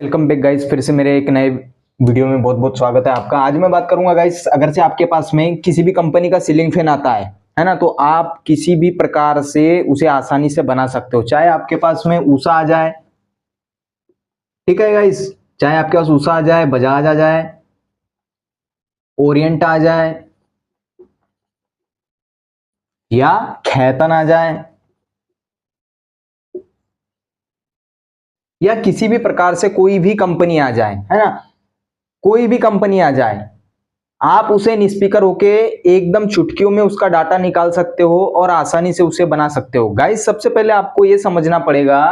Welcome back guys. फिर से मेरे एक नए वीडियो में बहुत बहुत स्वागत है आपका। आज मैं बात करूंगा गाइस, अगर से आपके पास में किसी भी कंपनी का सीलिंग फैन आता है ना, तो आप किसी भी प्रकार से उसे आसानी से बना सकते हो। चाहे आपके पास में उषा आ जाए, ठीक है गाइस, चाहे आपके पास उषा आ जाए, बजाज आ जाए, ओरिएंट आ जाए या खैतन आ जाए या किसी भी प्रकार से कोई भी कंपनी आ जाए, है ना, कोई भी कंपनी आ जाए, आप उसे निस्पीकर होके एकदम चुटकियों में उसका डाटा निकाल सकते हो और आसानी से उसे बना सकते हो। गाइस, सबसे पहले आपको यह समझना पड़ेगा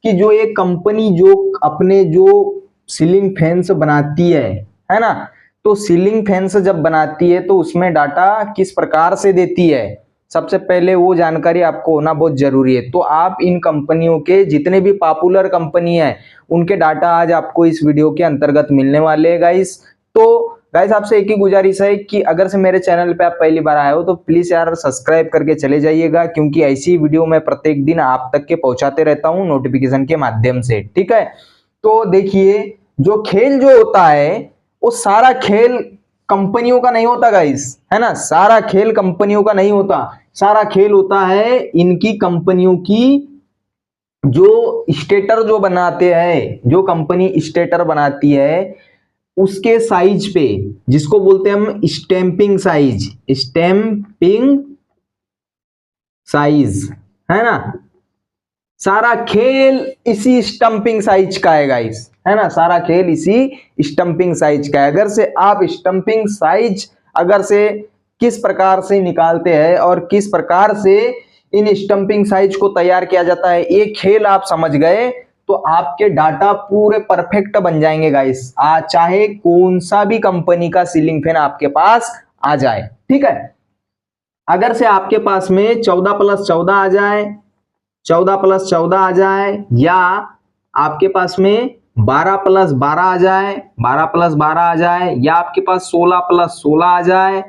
कि जो ये कंपनी जो अपने जो सीलिंग फैंस बनाती है ना, तो सीलिंग फैंस जब बनाती है तो उसमें डाटा किस प्रकार से देती है, सबसे पहले वो जानकारी आपको होना बहुत जरूरी है। तो आप इन कंपनियों के जितने भी पॉपुलर कंपनी है उनके डाटा आज आपको इस वीडियो के अंतर्गत मिलने वाले हैं गाइस। तो गाइस, आपसे एक ही गुजारिश है कि अगर से मेरे चैनल पे आप पहली बार आए हो तो प्लीज यार सब्सक्राइब करके चले जाइएगा, क्योंकि ऐसी वीडियो मैं प्रत्येक दिन आप तक के पहुंचाते रहता हूं नोटिफिकेशन के माध्यम से, ठीक है। तो देखिए, जो खेल जो होता है वो सारा खेल कंपनियों का नहीं होता गाइस, है ना, सारा खेल कंपनियों का नहीं होता। सारा खेल होता है इनकी कंपनियों की जो स्टेटर जो बनाते हैं, जो कंपनी स्टेटर बनाती है उसके साइज पे, जिसको बोलते हैं हम स्टैंपिंग साइज, स्टैंपिंग साइज, है ना, सारा खेल इसी स्टंपिंग साइज का है गाइस, है ना, सारा खेल इसी स्टंपिंग साइज का है। अगर से आप स्टंपिंग साइज अगर से किस प्रकार से निकालते हैं और किस प्रकार से इन स्टंपिंग साइज को तैयार किया जाता है, ये खेल आप समझ गए तो आपके डाटा पूरे परफेक्ट बन जाएंगे गाइस। चाहे कौन सा भी कंपनी का सीलिंग फैन आपके पास आ जाए, ठीक है। अगर से आपके पास में 14+14 आ जाए, 14+14 आ जाए, या आपके पास में 12+12 आ जाए, 12+12 आ जाए, या आपके पास 16+16 आ जाए,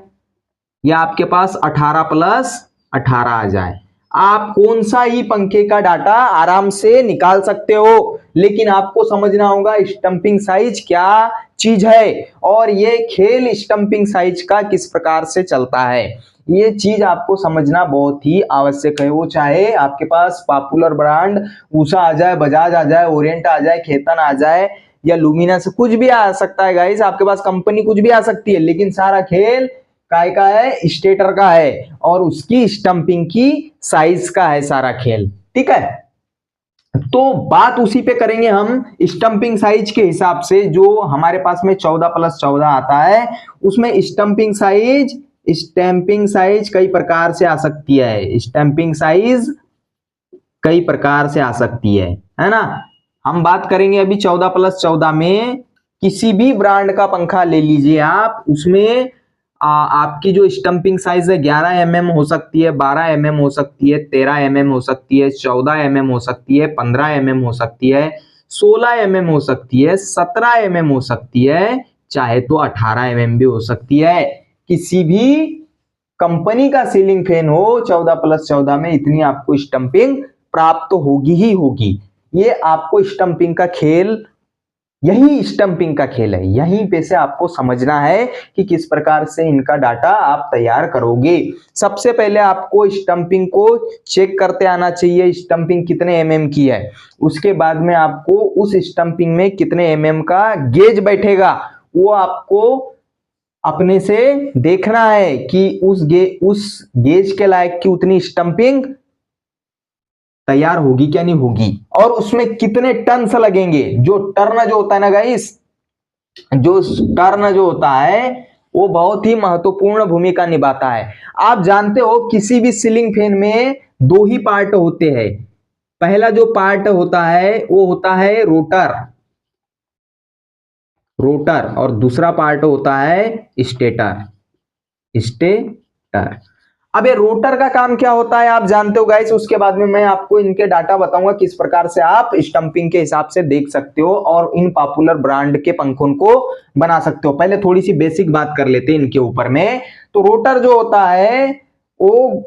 या आपके पास 18+18 आ जाए, आप कौन सा ही पंखे का डाटा आराम से निकाल सकते हो। लेकिन आपको समझना होगा स्टंपिंग साइज क्या चीज है और ये खेल स्टंपिंग साइज का किस प्रकार से चलता है, ये चीज आपको समझना बहुत ही आवश्यक है। वो चाहे आपके पास पॉपुलर ब्रांड उषा आ जाए, बजाज आ जाए, ओरिएंट आ जाए, खेतन आ जाए या लुमिनस, कुछ भी आ सकता है गाइस, आपके पास कंपनी कुछ भी आ सकती है, लेकिन सारा खेल काय का है, स्टेटर का है और उसकी स्टंपिंग की साइज का है सारा खेल, ठीक है। तो बात उसी पे करेंगे हम स्टंपिंग साइज के हिसाब से। जो हमारे पास में 14+14 आता है उसमें स्टैंपिंग साइज कई प्रकार से आ सकती है, स्टैंपिंग साइज कई प्रकार से आ सकती है ना। हम बात करेंगे अभी 14+14 में, किसी भी ब्रांड का पंखा ले लीजिए आप, उसमें आपकी जो स्टंपिंग साइज है 11 mm हो सकती है, 12 mm हो सकती है, 13 mm हो सकती है, 14 mm हो सकती है, 15 mm हो सकती है, 16 mm हो सकती है, 17 mm हो सकती है, चाहे तो 18 mm भी हो सकती है। किसी भी कंपनी का सीलिंग फैन हो 14+14 में इतनी आपको स्टंपिंग प्राप्त होगी ही होगी। ये आपको स्टंपिंग का खेल, यही स्टंपिंग का खेल है, यहीं पे से आपको समझना है कि किस प्रकार से इनका डाटा आप तैयार करोगे। सबसे पहले आपको स्टंपिंग को चेक करते आना चाहिए, स्टंपिंग कितने mm की है, उसके बाद में आपको उस स्टंपिंग में कितने mm का गेज बैठेगा वो आपको अपने से देखना है कि उस गेज के लायक की उतनी स्टंपिंग तैयार होगी क्या नहीं होगी, और उसमें कितने टर्न्स लगेंगे। जो टर्न जो होता है ना गाइस, जो टर्न जो होता है वो बहुत ही महत्वपूर्ण भूमिका निभाता है। आप जानते हो किसी भी सीलिंग फैन में दो ही पार्ट होते हैं। पहला जो पार्ट होता है वो होता है रोटर, रोटर, और दूसरा पार्ट होता है स्टेटर, स्टेटर। अब ये रोटर का काम क्या होता है आप जानते हो गाइस, उसके बाद में मैं आपको इनके डाटा बताऊंगा किस प्रकार से आप स्टंपिंग के हिसाब से देख सकते हो और इन पॉपुलर ब्रांड के पंखों को बना सकते हो। पहले थोड़ी सी बेसिक बात कर लेते हैं इनके ऊपर में। तो रोटर जो होता है वो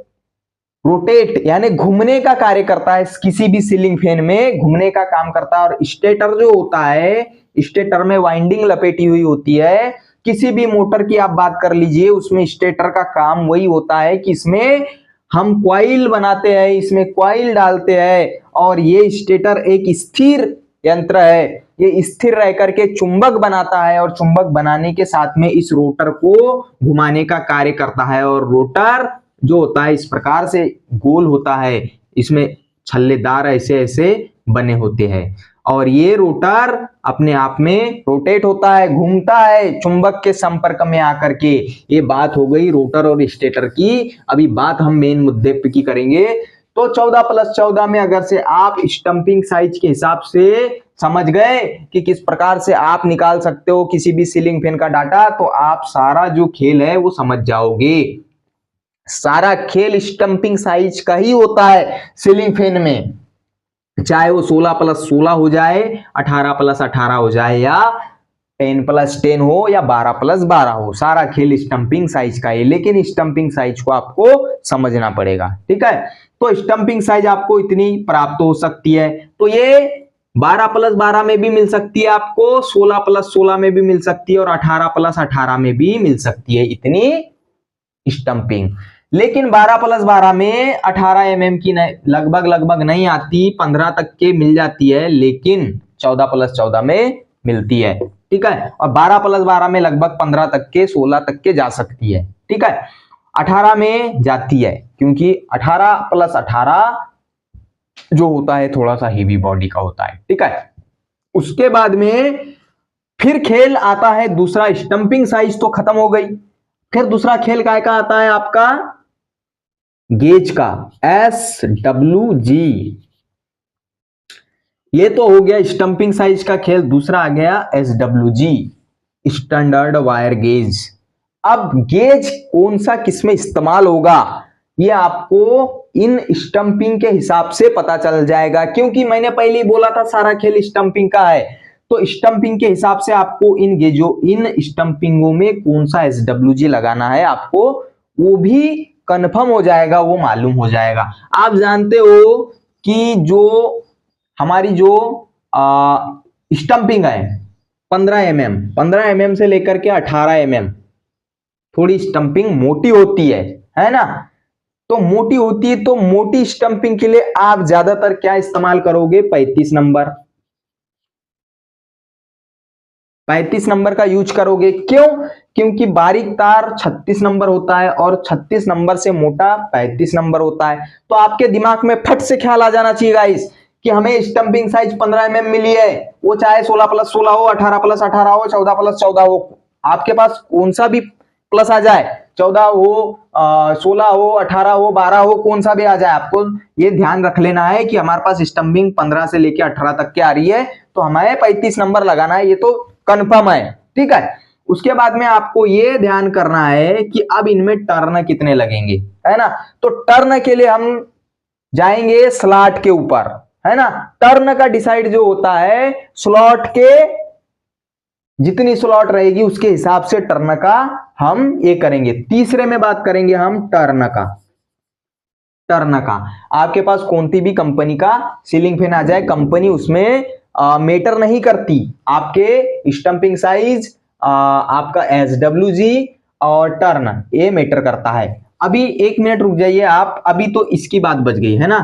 रोटेट यानी घूमने का कार्य करता है, किसी भी सीलिंग फैन में घूमने का काम करता है। और स्टेटर जो होता है, स्टेटर में वाइंडिंग लपेटी हुई होती है। किसी भी मोटर की आप बात कर लीजिए, उसमें स्टेटर का काम वही होता है कि इसमें हम कॉइल बनाते हैं, इसमें कॉइल डालते हैं, और ये स्टेटर एक स्थिर यंत्र है। ये स्थिर रह करके चुंबक बनाता है, और चुंबक बनाने के साथ में इस रोटर को घुमाने का कार्य करता है। और रोटर जो होता है इस प्रकार से गोल होता है, इसमें छल्लेदार ऐसे ऐसे बने होते हैं, और ये रोटर अपने आप में रोटेट होता है, घूमता है चुंबक के संपर्क में आकर के। ये बात हो गई रोटर और स्टेटर की। अभी बात हम मेन मुद्दे पे की करेंगे। तो 14+14 में अगर से आप स्टंपिंग साइज के हिसाब से समझ गए कि किस प्रकार से आप निकाल सकते हो किसी भी सीलिंग फैन का डाटा, तो आप सारा जो खेल है वो समझ जाओगे। सारा खेल स्टंपिंग साइज का ही होता है सीलिंग फैन में, चाहे वो 16+16 हो जाए, 18+18 हो जाए, या 10+10 हो, या 12+12 हो। सारा खेल स्टंपिंग साइज का है, लेकिन स्टंपिंग साइज को आपको समझना पड़ेगा। ठीक है, तो स्टंपिंग साइज आपको इतनी प्राप्त हो सकती है। तो ये 12+12 में भी मिल सकती है आपको, 16+16 में भी मिल सकती है, और 18+18 में भी मिल सकती है इतनी स्टंपिंग। लेकिन 12+12 में 18 mm की लगभग लगभग नहीं आती, 15 तक के मिल जाती है, लेकिन 14+14 में मिलती है। ठीक है, और 12+12 में लगभग 15 तक के, 16 तक के जा सकती है। ठीक है, 18 में जाती है, क्योंकि 18+18 जो होता है थोड़ा सा हेवी बॉडी का होता है। ठीक है, उसके बाद में फिर खेल आता है दूसरा। स्टंपिंग साइज तो खत्म हो गई, फिर दूसरा खेल काय का आता है आपका, गेज का, SWG। ये तो हो गया स्टंपिंग साइज का खेल। दूसरा आ गया SWG, स्टैंडर्ड वायर गेज। अब गेज कौन सा किसमें इस्तेमाल होगा ये आपको इन स्टंपिंग के हिसाब से पता चल जाएगा, क्योंकि मैंने पहले ही बोला था सारा खेल स्टंपिंग का है। तो स्टंपिंग के हिसाब से आपको इन गेजों, इन स्टंपिंगों में कौन सा SWG लगाना है आपको वो भी कंफर्म हो जाएगा, वो मालूम हो जाएगा। आप जानते हो कि जो हमारी जो स्टंपिंग है 15 mm से लेकर के 18 mm, थोड़ी स्टंपिंग मोटी होती है ना। तो मोटी होती है, तो मोटी स्टंपिंग के लिए आप ज्यादातर क्या इस्तेमाल करोगे, 35 नंबर। 35 नंबर का यूज करोगे। क्यों? क्योंकि बारीक तार 36 नंबर होता है, और 36 नंबर से मोटा 35 नंबर होता है। तो आपके दिमाग में फट से ख्याल आ जाना चाहिए गाइस कि हमें स्टंपिंग साइज 15 mm मिली है, वो चाहे 16+16 हो, 18+18 हो, 14+14 हो, आपके पास कौन सा भी प्लस आ जाए, 14 हो, 16 हो, 18 हो, 12 हो, कौन सा भी आ जाए, आपको ये ध्यान रख लेना है कि हमारे पास स्टंपिंग 15 से लेके 18 तक के आ रही है, तो हमें 35 नंबर लगाना है, ये तो कंफर्म है। ठीक है, उसके बाद में आपको ये ध्यान करना है कि अब इनमें टर्न कितने लगेंगे, है ना। तो टर्न के लिए हम जाएंगे स्लॉट के ऊपर, है ना। टर्न का डिसाइड जो होता है, स्लॉट के जितनी स्लॉट रहेगी उसके हिसाब से टर्न का हम ये करेंगे। तीसरे में बात करेंगे हम टर्न का। टर्न का आपके पास कौन सी भी कंपनी का सीलिंग फैन आ जाए, कंपनी उसमें मेटर नहीं करती। आपके स्टंपिंग साइज, आपका SWG और टर्न ये मेटर करता है। अभी 1 मिनट रुक जाइए आप, अभी तो इसकी बात बच गई है ना।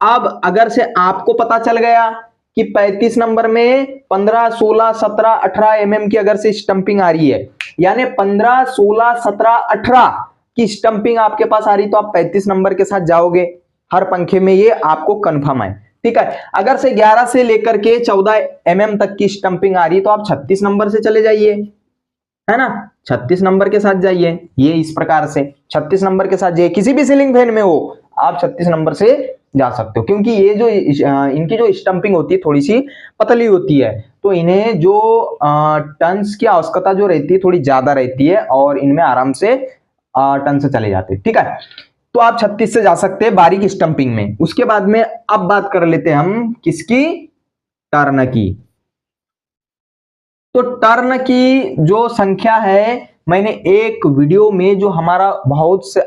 अब अगर से आपको पता चल गया कि 35 नंबर में 15, 16, 17, 18 mm की अगर से स्टंपिंग आ रही है, यानी 15, 16, 17, 18 की स्टंपिंग आपके पास आ रही, तो आप 35 नंबर के साथ जाओगे हर पंखे में, ये आपको कंफर्म है। ठीक है, अगर से 11 से लेकर के 14 mm तक की स्टंपिंग आ रही है, तो आप 36 नंबर से चले जाइए, है ना। 36 नंबर के साथ जाइए, ये इस प्रकार से 36 नंबर के साथ जाइए, किसी भी सीलिंग फैन में हो आप 36 नंबर से जा सकते हो, क्योंकि ये जो इनकी जो स्टंपिंग होती है थोड़ी सी पतली होती है, तो इन्हें जो टन्स की आवश्यकता जो रहती है थोड़ी ज्यादा रहती है, और इनमें आराम से टन से चले जाते हैं। ठीक है, तो आप 36 से जा सकते हैं बारीक स्टंपिंग में। उसके बाद में अब बात कर लेते हैं हम किसकी, टर्न की। तो टर्न की जो संख्या है, मैंने एक वीडियो में जो हमारा बहुत से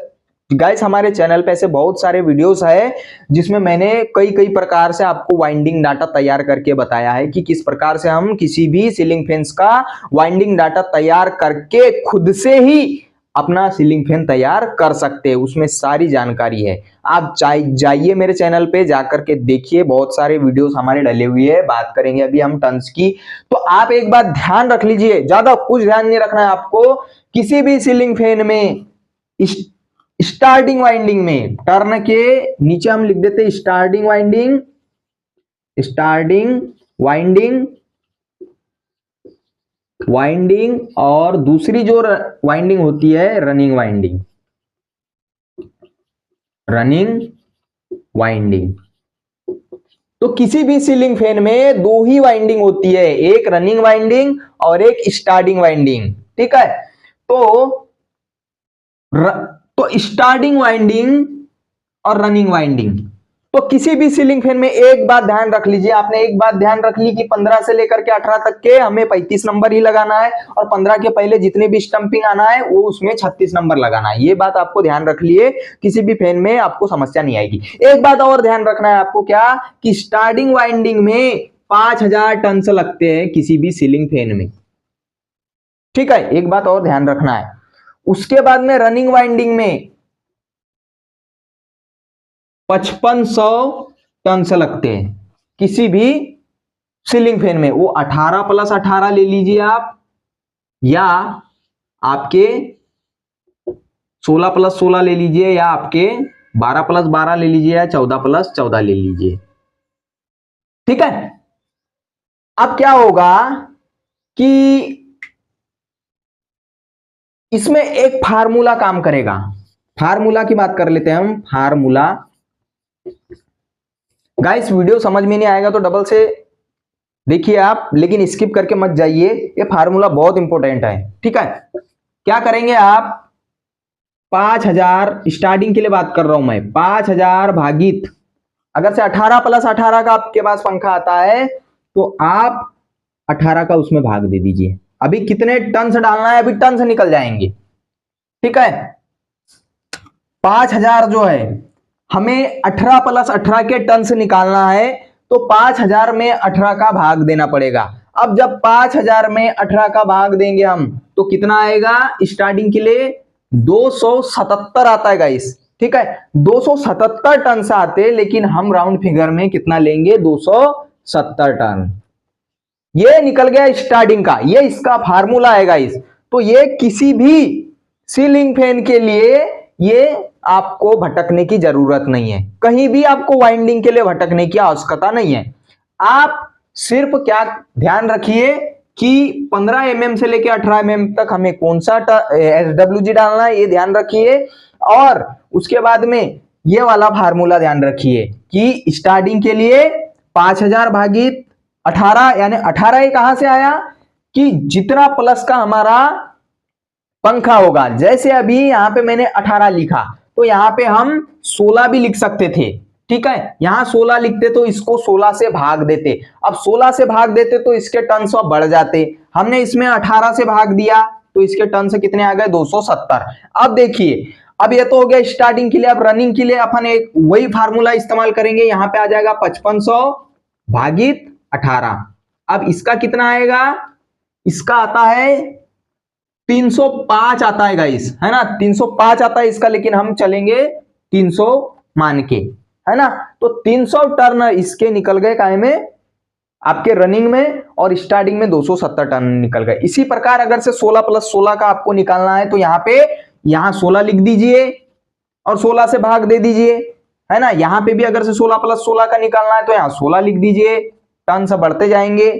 गाइस हमारे चैनल पे ऐसे बहुत सारे वीडियोस है जिसमें मैंने कई कई प्रकार से आपको वाइंडिंग डाटा तैयार करके बताया है कि किस प्रकार से हम किसी भी सीलिंग फैंस का वाइंडिंग डाटा तैयार करके खुद से ही अपना सीलिंग फैन तैयार कर सकते हैं। उसमें सारी जानकारी है। आप जाइए मेरे चैनल पे जाकर के देखिए, बहुत सारे वीडियोस हमारे डले हुए हैं। बात करेंगे अभी हम टर्न्स की। तो आप एक बात ध्यान रख लीजिए, ज्यादा कुछ ध्यान नहीं रखना है आपको। किसी भी सीलिंग फैन में स्टार्टिंग वाइंडिंग में टर्न के नीचे हम लिख देते हैं starting winding, starting winding, winding, और दूसरी जो वाइंडिंग होती है रनिंग वाइंडिंग, रनिंग वाइंडिंग। तो किसी भी सीलिंग फैन में दो ही वाइंडिंग होती है, एक रनिंग वाइंडिंग और एक स्टार्टिंग वाइंडिंग। ठीक है, तो स्टार्टिंग वाइंडिंग और रनिंग वाइंडिंग। तो किसी भी सीलिंग फैन में एक बात ध्यान रख लीजिए, आपने एक बात ध्यान रख ली कि 15 से लेकर के 18 तक के हमें 35 नंबर ही लगाना है और 15 के पहले जितने भी स्टंपिंग आना है वो उसमें 36 नंबर लगाना है। ये बात आपको ध्यान रख लिए, किसी भी फैन में आपको समस्या नहीं आएगी। एक बात और ध्यान रखना है आपको, क्या कि स्टार्टिंग वाइंडिंग में 5000 टर्न्स लगते हैं किसी भी सीलिंग फैन में। ठीक है, एक बात और ध्यान रखना है। उसके बाद में रनिंग वाइंडिंग में 5500 टर्न्स लगते हैं किसी भी सीलिंग फैन में। वो 18 + 18 ले लीजिए आप, या आपके 16 + 16 ले लीजिए, या आपके 12 + 12 ले लीजिए, या 14 + 14 ले लीजिए। ठीक है, अब क्या होगा कि इसमें एक फार्मूला काम करेगा। फार्मूला की बात कर लेते हैं हम। फार्मूला, गाइस वीडियो समझ में नहीं आएगा तो डबल से देखिए आप, लेकिन स्किप करके मत जाइए, ये फार्मूला बहुत इंपॉर्टेंट है। ठीक है, क्या करेंगे आप, 5000 स्टार्टिंग के लिए बात कर रहा हूं मैं, 5000 भागित, अगर से 18 + 18 का आपके पास पंखा आता है तो आप 18 का उसमें भाग दे दीजिए। अभी कितने टन से डालना है, अभी टन से निकल जाएंगे। ठीक है, 5000 जो है हमें 18 + 18 के टन से निकालना है, तो 5000 में 18 का भाग देना पड़ेगा। अब जब 5000 में 18 का भाग देंगे हम तो कितना आएगा, स्टार्टिंग के लिए 277 आता है गाइस। ठीक है, 277 टन से आते, लेकिन हम राउंड फिगर में कितना लेंगे, 270 टन। ये निकल गया स्टार्टिंग का, ये इसका फार्मूला है गाइस। तो ये किसी भी सीलिंग फैन के लिए ये आपको भटकने की जरूरत नहीं है, कहीं भी आपको वाइंडिंग के लिए भटकने की आवश्यकता नहीं है। आप सिर्फ क्या ध्यान रखिए कि 15 mm से लेकर 18 mm तक हमें कौन सा SWG डालना है, ये ध्यान रखिए। और उसके बाद में ये वाला फार्मूला ध्यान रखिए कि स्टार्टिंग के लिए 5000 भागित 18, यानी 18 कहां से आया कि जितना प्लस का हमारा पंखा होगा, जैसे अभी यहां पे मैंने 18 लिखा तो यहां पे हम 16 भी लिख सकते थे। ठीक है, यहां 16 लिखते तो इसको 16 से भाग देते, अब 16 से भाग देते तो इसके टन सौ बढ़ जाते। हमने इसमें 18 से भाग दिया तो इसके टन से कितने आ गए, 270। अब देखिए, अब ये तो हो गया स्टार्टिंग के लिए। अब रनिंग के लिए अपन एक वही फार्मूला इस्तेमाल करेंगे, यहां पे आ जाएगा 5500 भागित 18। अब इसका कितना आएगा, इसका आता है 305 आता है गाइस, है ना, 305 आता है इसका, लेकिन हम चलेंगे 300 मान के, है ना। तो 300 टर्न इसके निकल गए काहे में, आपके रनिंग में, और स्टार्टिंग में 270 टर्न निकल गए। इसी प्रकार अगर से 16 + 16 का आपको निकालना है तो यहां 16 लिख दीजिए और 16 से भाग दे दीजिए, है ना। यहां पे भी अगर से 16 + 16 का निकालना है तो यहां 16 लिख दीजिए, टर्न से बढ़ते जाएंगे,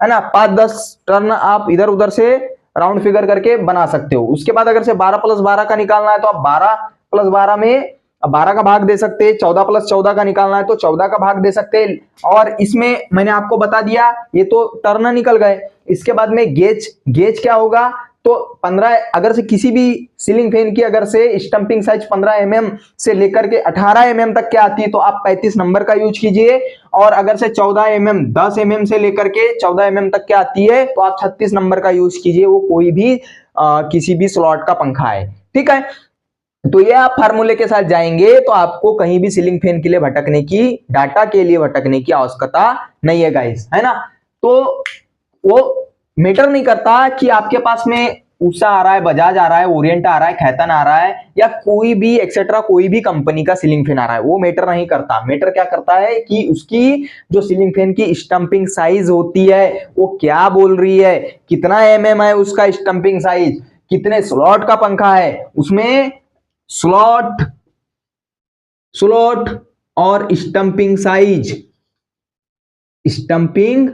है ना। 5-10 टर्न आप इधर उधर से राउंड फिगर करके बना सकते हो। उसके बाद अगर से 12 + 12 का निकालना है तो आप 12 + 12 में 12 का भाग दे सकते हैं। 14 + 14 का निकालना है तो 14 का भाग दे सकते हैं। और इसमें मैंने आपको बता दिया, ये तो टर्न निकल गए। इसके बाद में गेज क्या होगा, तो 15, अगर से किसी भी सीलिंग फैन की अगर से स्टंपिंग साइज 15 mm से लेकर के 18 mm तक के आती है तो आप 35 नंबर का यूज कीजिए। और अगर से 14 mm 10 mm से लेकर के 14 mm तक के आती है तो आप 36 नंबर का यूज कीजिए। वो कोई भी किसी भी स्लॉट का पंखा है, ठीक है। तो ये आप फार्मूले के साथ जाएंगे तो आपको कहीं भी सीलिंग फैन के लिए भटकने की, डाटा के लिए भटकने की आवश्यकता नहीं है गाइस, है ना। तो वो मैटर नहीं करता कि आपके पास में उषा आ रहा है, बजाज आ रहा है, ओरिएंट आ रहा है, खैतन आ रहा है, या कोई भी एक्सेट्रा कोई भी कंपनी का सीलिंग फैन आ रहा है, वो मैटर नहीं करता। मैटर क्या करता है कि उसकी जो सीलिंग फैन की स्टंपिंग साइज होती है वो क्या बोल रही है, कितना mm है उसका स्टंपिंग साइज, कितने स्लॉट का पंखा है, उसमें स्लॉट स्लॉट और स्टंपिंग साइज, स्टंपिंग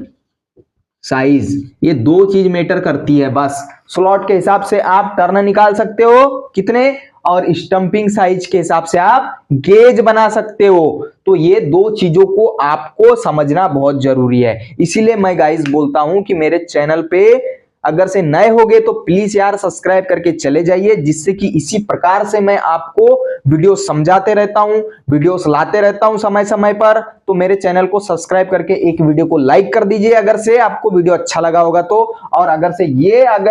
साइज, ये दो चीज मैटर करती है बस। स्लॉट के हिसाब से आप टर्न निकाल सकते हो कितने, और स्टंपिंग साइज के हिसाब से आप गेज बना सकते हो। तो ये दो चीजों को आपको समझना बहुत जरूरी है। इसीलिए मैं गाइस बोलता हूं कि मेरे चैनल पे अगर से नए होगे तो प्लीज यार सब्सक्राइब करके चले जाइए, जिससे कि इसी प्रकार से मैं आपको वीडियो समझाते रहता हूं, वीडियोस लाते रहता हूं समय समय पर। तो मेरे चैनल को सब्सक्राइब करके एक वीडियो को लाइक कर दीजिए अगर से आपको वीडियो अच्छा लगा होगा तो। और अगर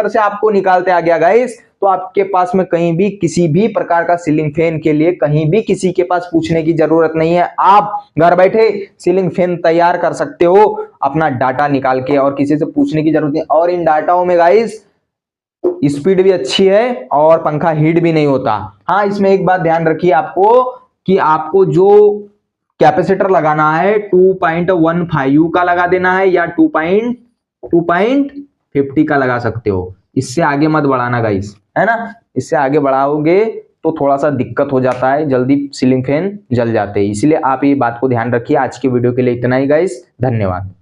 से आपको निकालते आ गया गाइस, तो आपके पास में कहीं भी किसी भी प्रकार का सीलिंग फैन के लिए कहीं भी किसी के पास पूछने की जरूरत नहीं है। आप घर बैठे सीलिंग फैन तैयार कर सकते हो अपना डाटा निकाल के, और किसी से पूछने की जरूरत नहीं। और इन डाटाओं में गाइस स्पीड भी अच्छी है और पंखा हीट भी नहीं होता। हाँ, इसमें एक बात ध्यान रखिए आपको कि आपको जो कैपेसिटर लगाना है 2.15 का लगा देना है, या 2.50 का लगा सकते हो। इससे आगे मत बढ़ाना गाइस, है ना। इससे आगे बढ़ाओगे तो थोड़ा सा दिक्कत हो जाता है, जल्दी सीलिंग फैन जल जाते हैं। इसलिए आप ये बात को ध्यान रखिए। आज की वीडियो के लिए इतना ही गाइस, धन्यवाद।